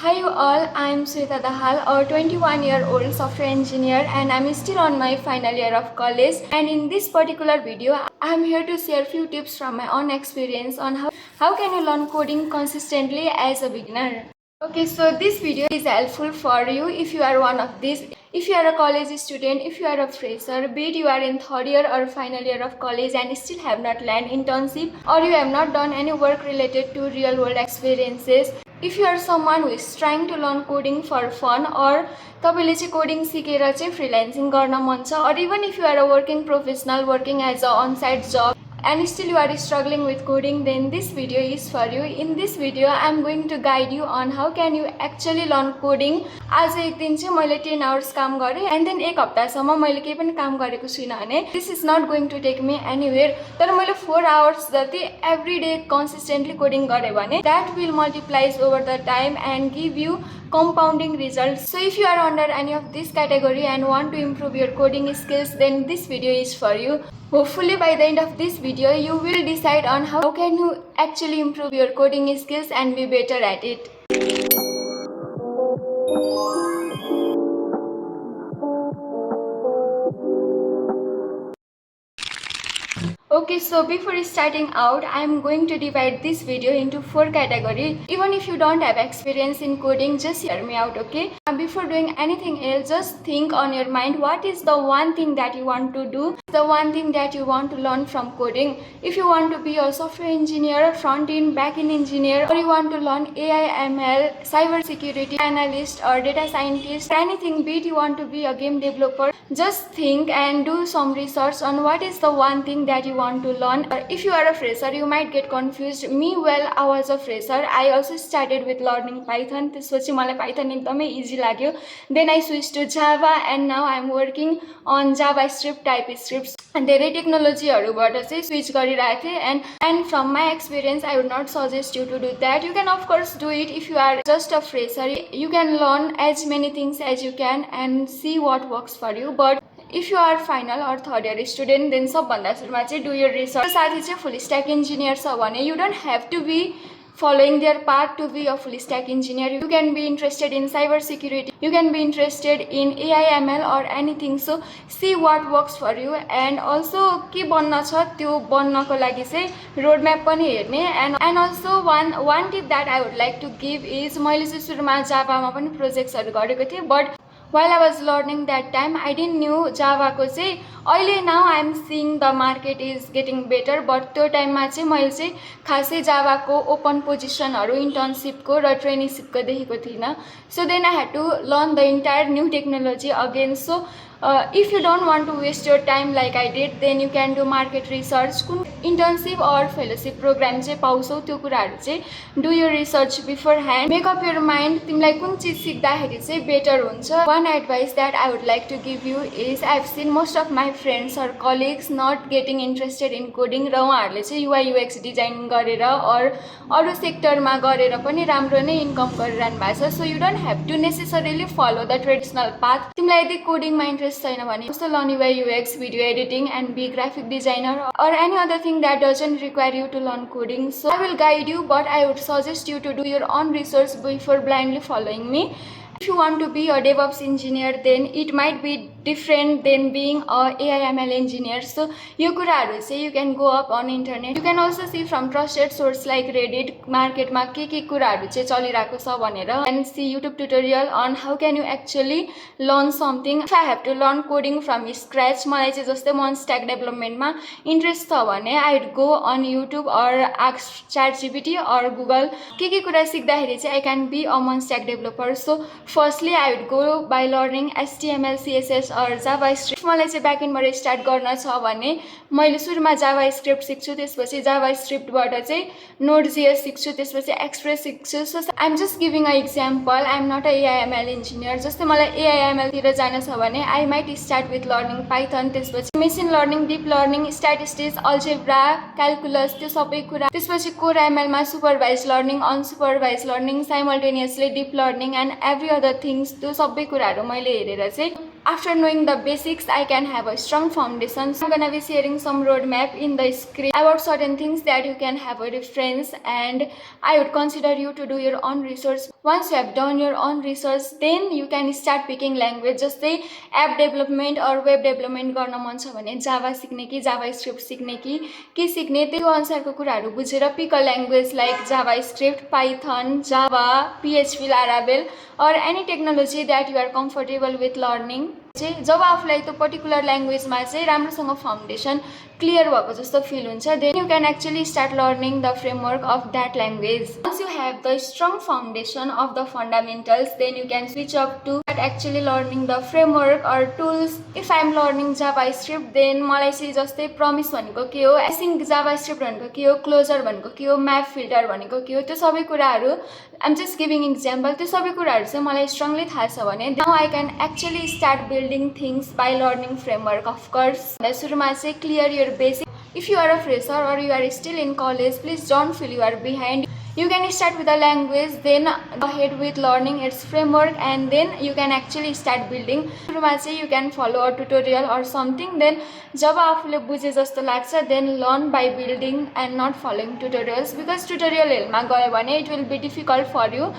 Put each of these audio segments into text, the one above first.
Hi you all, I am Sweta Dahal, a 21-year-old software engineer and I am still on my final year of college, and in this particular video I am here to share few tips from my own experience on how can you learn coding consistently as a beginner. Okay, so this video is helpful for you if you are one of these. If you are a college student, if you are a fresher, be it you are in third year or final year of college and still have not landed internship, or you have not done any work related to real world experiences. If you are someone who is trying to learn coding for fun, or तपाईले चाहिँ coding सिकेर चाहिँ फ्रीलान्सिङ गर्न मन छ, or even if you are a working professional working as a on-site job and still you are struggling with coding, then this video is for you. In this video I am going to guide you on how can you actually learn coding. आज एक दिन चाहिँ मैले 10 hours काम गरेँ and then एक हप्तासम्म मैले केही पनि काम गरेको छुइनँ भने this is not going to take me anywhere. तर मैले 4 hours जति every day consistently coding गरेँ भने that will multiplies over the time and give you compounding results. So if you are under any of this category and want to improve your coding skills, then this video is for you. Hopefully by the end of this video you will decide on how can you actually improve your coding skills and be better at it. Okay, so before starting out, I am going to divide this video into 4 categories. Even if you don't have experience in coding, just hear me out, okay? And before doing anything else, just think on your mind what is the one thing that you want to do, the one thing that you want to learn from coding. If you want to be a software engineer, front-end, back-end engineer, or you want to learn AI, ML, cyber security analyst or data scientist, anything, be it you want to be a game developer, just think and do some research on what is the one thing that you want to learn. If you are a fresher, you might get confused. Me, well, I was a fresher. I also started with learning Python. त्यसपछि मलाई Python एकदमै easy लाग्यो. Then I switched to Java and now I am working on JavaScript, TypeScript. And धेरै टेक्नोलोजीहरुबाट चाहिँ switch गरिरहेको थिएँ and from my experience I would not suggest you to do that. You can of course do it if you are just a fresher. You can learn as many things as you can and see what works for you. But if you are final or third year student, then सबभन्दा सुरुमा चाहिँ do your research. साथै चाहिँ full stack engineer छ भने you don't have to be following their path to be a full stack engineer. You can be interested in cyber security, you can be interested in AI, ML or anything. So see what works for you and also के बन्न छ त्यो बन्नको लागि चाहिँ roadmap पनि हेर्ने. And also one tip that I would like to give is मैले चाहिँ सुरुमा जाभामा पनि प्रोजेक्ट्सहरु गरेको थिएँ, but while I was learning that time I didn't knew Java को चाहिँ अहिले now I am seeing the market is getting better, but त्यो टाइममा चाहिँ मैले चाहिँ खासै Java को ओपन पोजिसनहरु इन्टर्नशिप को र ट्रेनिङशिप को देखेको थिइनँ. So then I had to learn the entire new technology again. So if you don't want to waste your time like I did, then you can do market research. कुन internship or fellowship program चाहिँ पाउँछौ त्यो कुराहरु चाहिँ do your research beforehand. Make up your mind तिमीलाई कुन चीज सिक्दाखेरि चाहिँ better हुन्छ. One advice that I would like to give you is I've seen most of my friends or colleagues not getting interested in coding र उहाँहरुले चाहिँ UI UX designing गरेर or अरु सेक्टरमा गरेर पनि राम्रो नै इन्कम गरिरहनु भएको छ. So you don't have to necessarily follow the traditional path. तिमीलाई यदि कोडिङमा इन्ट्रेस्ट छैन भने also learn UI UX, video editing and be graphic designer or any other thing that doesn't require you to learn coding. So I will guide you, but I would suggest you to do your own research before blindly following me. If you want to be a DevOps engineer, then it might be different than being a AI ML engineer. So यो कुराहरु चाहिँ you can go up on internet. You can also see from trusted source like Reddit, मार्केटमा के कुराहरु चाहिँ चलिरहेको छ भनेर, and see YouTube tutorial on how can you actually learn something. If I have to learn coding from scratch, मलाई चाहिँ जस्तै म stack development मा interest छ भने I would go on YouTube or ask ChatGPT or Google के कुरा सिक्दाखेरि चाहिँ I can be a stack developer. So firstly I would go by learning HTML, CSS or JavaScript. मलाई चाहिँ ब्याकएन्ड बाट स्टार्ट गर्न छ भने मैले सुरुमा JavaScript सिक्छु, त्यसपछि JavaScript बाट चाहिँ Node.js सिक्छु, त्यसपछि Express सिक्छु. So I'm just giving an example. I'm not a AI ML engineer. जस्तै मलाई AI ML तिर जान छ भने I might start with learning Python, त्यसपछि machine learning, deep learning, statistics, algebra, calculus, त्यो सबै कुरा. त्यसपछि core ML मा supervised learning, unsupervised learning, simultaneously deep learning and every other things. त्यो सबै कुराहरु मैले हेरेर चाहिँ After knowing the basics, I can have a strong foundation. So I'm gonna be sharing some roadmap in the script about certain things that you can have a reference, and I would consider you to do your own research. Once you have done your own research, then you can start picking language. जस्तै app development or web development गर्न मन छ भने Java सिक्ने कि Java script सिक्ने कि के सिक्ने, त्यो अनुसारको कुराहरू बुझेर pick a language like JavaScript, Python, Java, PHP, Laravel or any technology that you are comfortable with learning. जब आफूलाई त्यो पर्टिकुलर ल्याङ्ग्वेजमा चाहिँ राम्रोसँग फाउन्डेसन क्लियर भएको जस्तो फिल हुन्छ, then you can actually start learning the framework of that language. Once you have the strong foundation of the fundamentals, then you can switch up to actually learning the framework or tools. If I am learning JavaScript, then मलाई चाहिँ जस्तै promise भनेको के हो, async JavaScript भनेको के हो, closure भनेको के हो, map filter भनेको के हो, त्यो सबै कुराहरू I'm just giving example, त्यो सबै कुराहरू चाहिँ मलाई strongly थाहा छ भने now I can actually start building things by learning framework. Of course, सुरुमा चाहिँ clear your basic. If you are a fresher or you are still in college, please don't feel you are behind. You can start with a language, then go ahead with learning its framework, and then you can actually start building. सुरुमा चाहिँ you can follow a tutorial or something, then जब आफूले बुझे जस्तो लाग्छ then learn by building and not following tutorials, because tutorialमा गयो भने it will be difficult for you.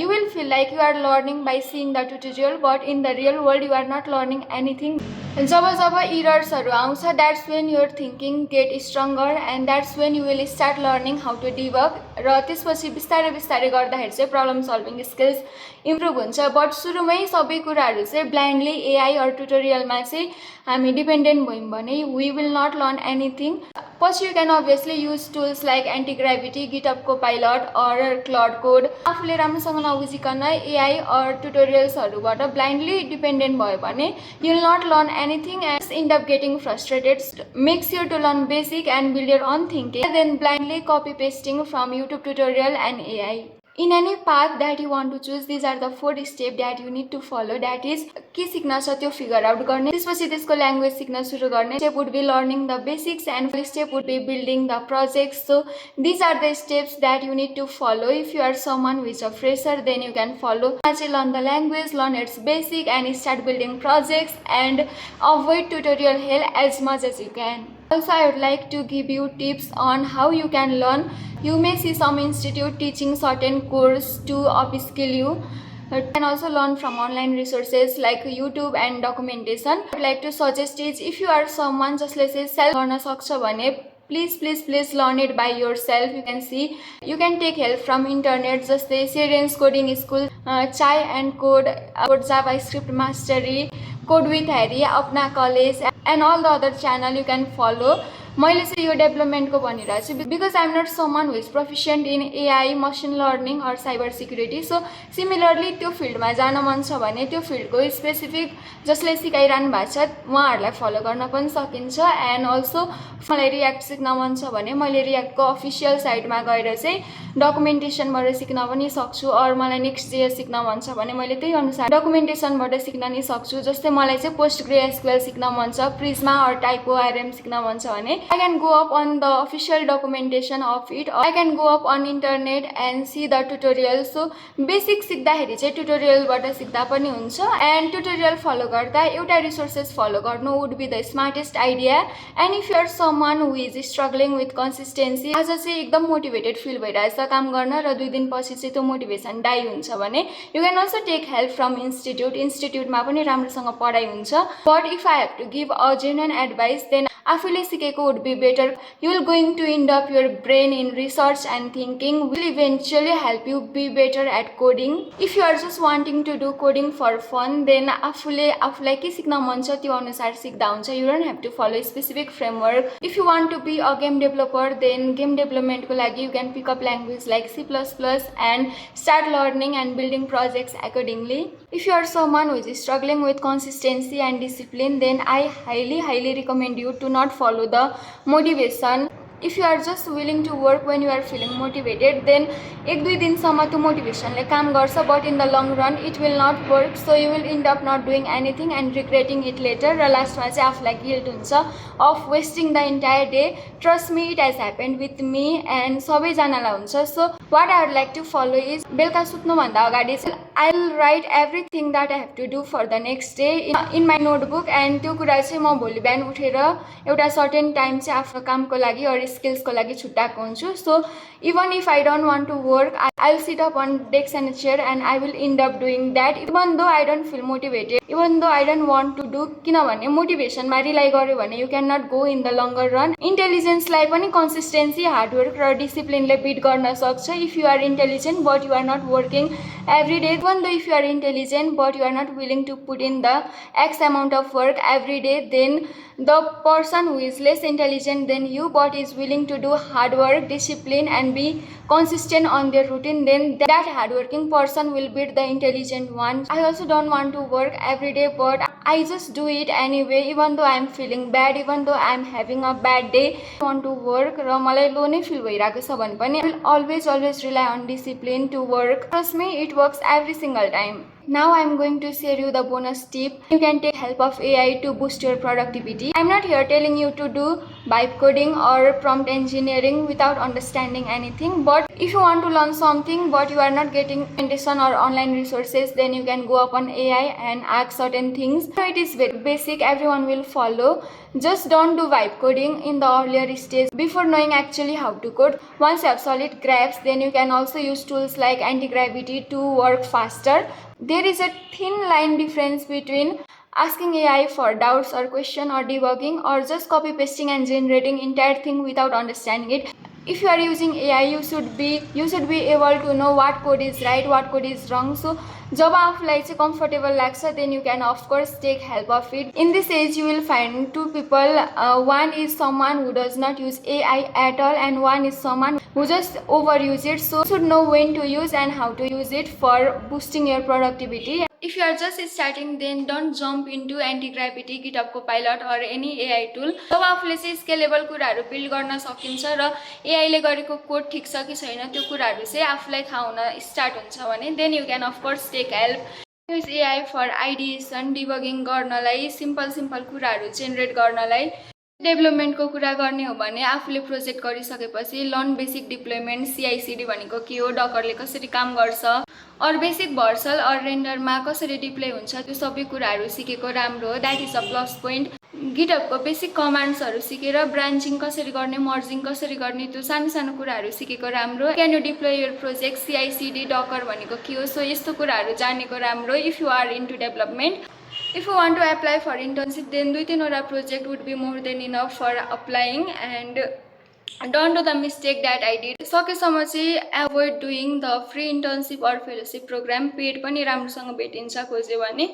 You will feel like you are learning by seeing the tutorial, but in the real world you are not learning anything. जब errorsहरू आउँछ, that's when your thinking get stronger, and that's when you will start learning how to debug. र त्यसपछि बिस्तारै बिस्तारै गर्दाखेरि चाहिँ problem solving skills improve हुन्छ. But सुरुमै सबै कुराहरू चाहिँ ब्लाइन्डली एआई अर ट्युटोरियलमा चाहिँ हामी डिपेन्डेन्ट भयौँ भने we will not learn anything. पछि you can obviously use tools like Antigravity, GitHub Copilot or Claude Code. आफूले राम्रोसँग नबुझिकन एआई अर ट्युटोरियल्सहरूबाट ब्लाइन्डली डिपेन्डेन्ट भयो भने you will not learn anything and end up getting frustrated. Make sure to learn basic and build your own thinking than blindly copy pasting from YouTube tutorial and AI. In any path that you want to choose, these are the 4 steps that you need to follow. That is, के सिक्न छ त्यो figure out गर्ने, त्यसपछि त्यसको language सिक्न सुरु गर्ने. Step would be learning the basics and first step would be building the projects. So these are the steps that you need to follow. If you are someone who is a fresher, then you can follow. Learn the language, learn its basic, and start building projects and avoid tutorial hell as much as you can. Also, I would like to give you tips on how you can learn. You may see some institute teaching certain course to upskill you. You can also learn from online resources like YouTube and documentation. I would like to suggest is, if you are someone जसले चाहिँ self गर्न सक्छ भने please learn it by yourself. You can see you can take help from internet, जस्तै Syrian's coding school, Chai and Code, JavaScript mastery, Code with Harry, Apna college, and all the other channel you can follow. मैले चाहिँ यो डेभलपमेन्टको भनिरहेको छु because I am not someone who is proficient in AI, machine learning or cyber security. So similarly त्यो फिल्डमा जान मन छ भने त्यो फिल्डको स्पेसिफिक जसले सिकाइरहनु भएको छ उहाँहरूलाई फलो गर्न पनि सकिन्छ. एन्ड अल्सो मलाई रियाक्ट सिक्न मन छ भने मैले रियाक्टको अफिसियल साइटमा गएर चाहिँ डकुमेन्टेसनबाट सिक्न पनि सक्छु. अरू मलाई नेक्स्ट JS सिक्न मन छ भने मैले त्यही अनुसार डकुमेन्टेसनबाट सिक्न नि सक्छु. जस्तै मलाई चाहिँ PostgreSQL सिक्न मन छ, प्रिज्मा अर TypeORM सिक्न मन छ भने I can go up on the official documentation of it, or I can go up on internet and see the tutorial. So basic सिक्दाखेरि चाहिँ ट्युटोरियलबाट सिक्दा पनि हुन्छ. एन्ड ट्युटोरियल फलो गर्दा एउटा रिसोर्सेस फलो गर्नु would be the smartest idea. And if you are someone who is struggling with consistency, आज चाहिँ एकदम मोटिभेटेड फिल भइरहेछ काम गर्न र 2 दिनपछि चाहिँ त्यो मोटिभेसन डाई हुन्छ भने you can also take help from institute. इन्स्टिट्युटमा पनि राम्रोसँग पढाइ हुन्छ. But if I have to give a genuine advice, then आफूले सिकेको would be better. You will going to end up your brain in research and thinking will eventually help you be better at coding. If you are just wanting to do coding for fun, then आफूलाई के सिक्न मन छ त्यो अनुसार सिक्दा हुन्छ. You don't have to follow a specific framework. If you want to be a game developer, then game development को लागि you can pick up language like C++ and start learning and building projects accordingly. If you are someone who is struggling with consistency and discipline, then I highly recommend you to not follow the motivation. If you are just willing to work when you are feeling motivated, then 1-2 दिनसम्म त्यो मोटिभेसनले काम गर्छ, but in the long run it will not work. So you will end up not doing anything and regretting it later. र लास्टमा चाहिँ आफूलाई guilt हुन्छ of wasting the entire day. Trust me, it has happened with me and सबैजनालाई हुन्छ. So what I would like to follow is बेलुका सुत्नुभन्दा अगाडि I'll write everything that I have to do for the next day in my notebook, and त्यो कुरा चाहिँ म भोलि बिहान उठेर एउटा सर्टेन टाइम चाहिँ आफ्नो कामको लागि अर स्किल्सको लागि छुट्याएको हुन्छु. So even if I don't want to work, I'll sit up on desk and a chair and I will end up doing that even though I don't feel motivated, even though I don't want to do. किनभने मोटिभेसनमा rely गर्यो भने you cannot go in the longer run. इन्टेलिजेन्सलाई पनि consistency, hard work र डिसिप्लिनले beet गर्न सक्छ. If you are intelligent but you are not working every day, even though if you are intelligent but you are not willing to put in the X amount of work every day, then the person who is less intelligent than you but is willing to do hard work, discipline and be consistent on their routine, then that hardworking person will beat the intelligent one. I also don't want to work every day, but I just do it anyway, even though I'm feeling bad, even though I'm having a bad day. I want to work र मलाई लो नै feel भइरहेको छ भने पनि I will always rely on discipline to work. Trust me, it works every single time. Now I'm going to share you the bonus tip. You can take help of AI to boost your productivity. I'm not here telling you to do vibe coding or prompt engineering without understanding anything, but if you want to learn something but you are not getting recommendation or online resources, then you can go up on AI and ask certain things. It is very basic, everyone will follow. Just don't do vibe coding in the earlier stage before knowing actually how to code. Once you have solid grasp, then you can also use tools like anti-gravity to work faster. There is a thin line difference between asking AI for doubts or question or debugging, or just copy pasting and generating entire thing without understanding it. If you are using AI, you should be able to know what code is right, what code is wrong. So जब आफूलाई चाहिँ comfortable लाग्छ, then you can of course take help of it. In this age you will find two people. One is someone who does not use AI at all, and one is someone who just overuse it. So you should know when to use and how to use it for boosting your productivity. If you are just starting, then don't jump into anti-gravity, GitHub Copilot or any AI tool. जब आफूले चाहिँ scalable कुराहरू build गर्न सकिन्छ र AI ले गरेको code ठीक छ कि छैन त्यो कुराहरू चाहिँ आफूलाई थाहा हुन स्टार्ट हुन्छ भने then you can of course take help. Use AI for ideation, debugging गर्नलाई, सिम्पल कुराहरू जेनेरेट गर्नलाई. डेभलपमेन्टको कुरा गर्ने हो भने आफूले प्रोजेक्ट गरिसकेपछि लर्न बेसिक डिप्लोयमेन्ट, CI/CD भनेको के हो, डकरले कसरी काम गर्छ, और बेसिक भर्सल और रेन्डरमा कसरी डिप्लोय हुन्छ, त्यो सबै कुराहरू सिकेको राम्रो हो. That is a plus point. गिटहबको बेसिक कमान्ड्सहरू सिकेर ब्रान्चिङ कसरी गर्ने, मर्जिङ कसरी गर्ने, त्यो सानो कुराहरू सिकेको राम्रो. Can you deploy your project, CI/CD, Docker भनेको के हो, सो यस्तो कुराहरू जानेको राम्रो if you are into development. If you want to apply for internship, then 2-3 project would be more than enough for applying, and don't do the mistake that I did. सकेसम्म चाहिँ avoid doing the free internship or fellowship program. Paid पनि राम्रोसँग भेटिन्छ खोज्यो भने.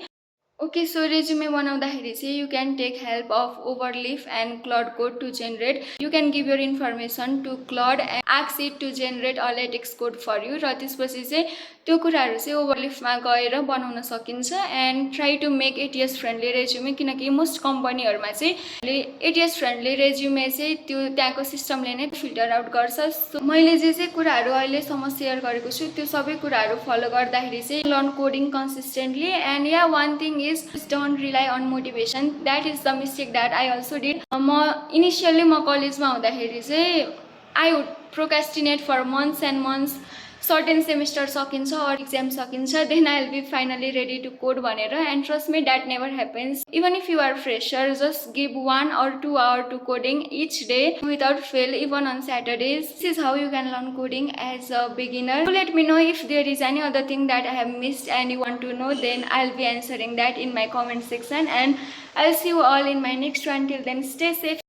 Okay, so resume बनाउँदाखेरि चाहिँ you can take help of Overleaf and Claude Code to generate. You can give your information to Claude and ask it to generate a latex code for you. र त्यसपछि चाहिँ त्यो कुराहरू चाहिँ Overleafमा गएर बनाउन सकिन्छ. And try to make ATS friendly resume, किनकि मोस्ट कम्पनीहरुमा चाहिँ ATS friendly resume चाहिँ त्यो त्यहाँको सिस्टमले नै फिल्टर आउट गर्छ. सो मैले जे चाहिँ कुराहरू अहिलेसम्म शेयर गरेको छु त्यो सबै कुराहरू फलो गर्दाखेरि चाहिँ learn coding consistently. And yeah one thing is don't rely on motivation. That is the mistake that I also did. Initially म कलेजमा हुँदाखेरि चाहिँ I would procrastinate for months and months. Certain semester सकिन्छ or exam सकिन्छ, then I'll be finally ready to code भनेर. And trust me, that never happens. Even if you are fresher, just give 1 or 2 hours to coding each day without fail, even on Saturdays. This is how you can learn coding as a beginner. So let me know if there is any other thing that I have missed and you want to know, then I'll be answering that in my comment section. And I'll see you all in my next one. Till then, stay safe.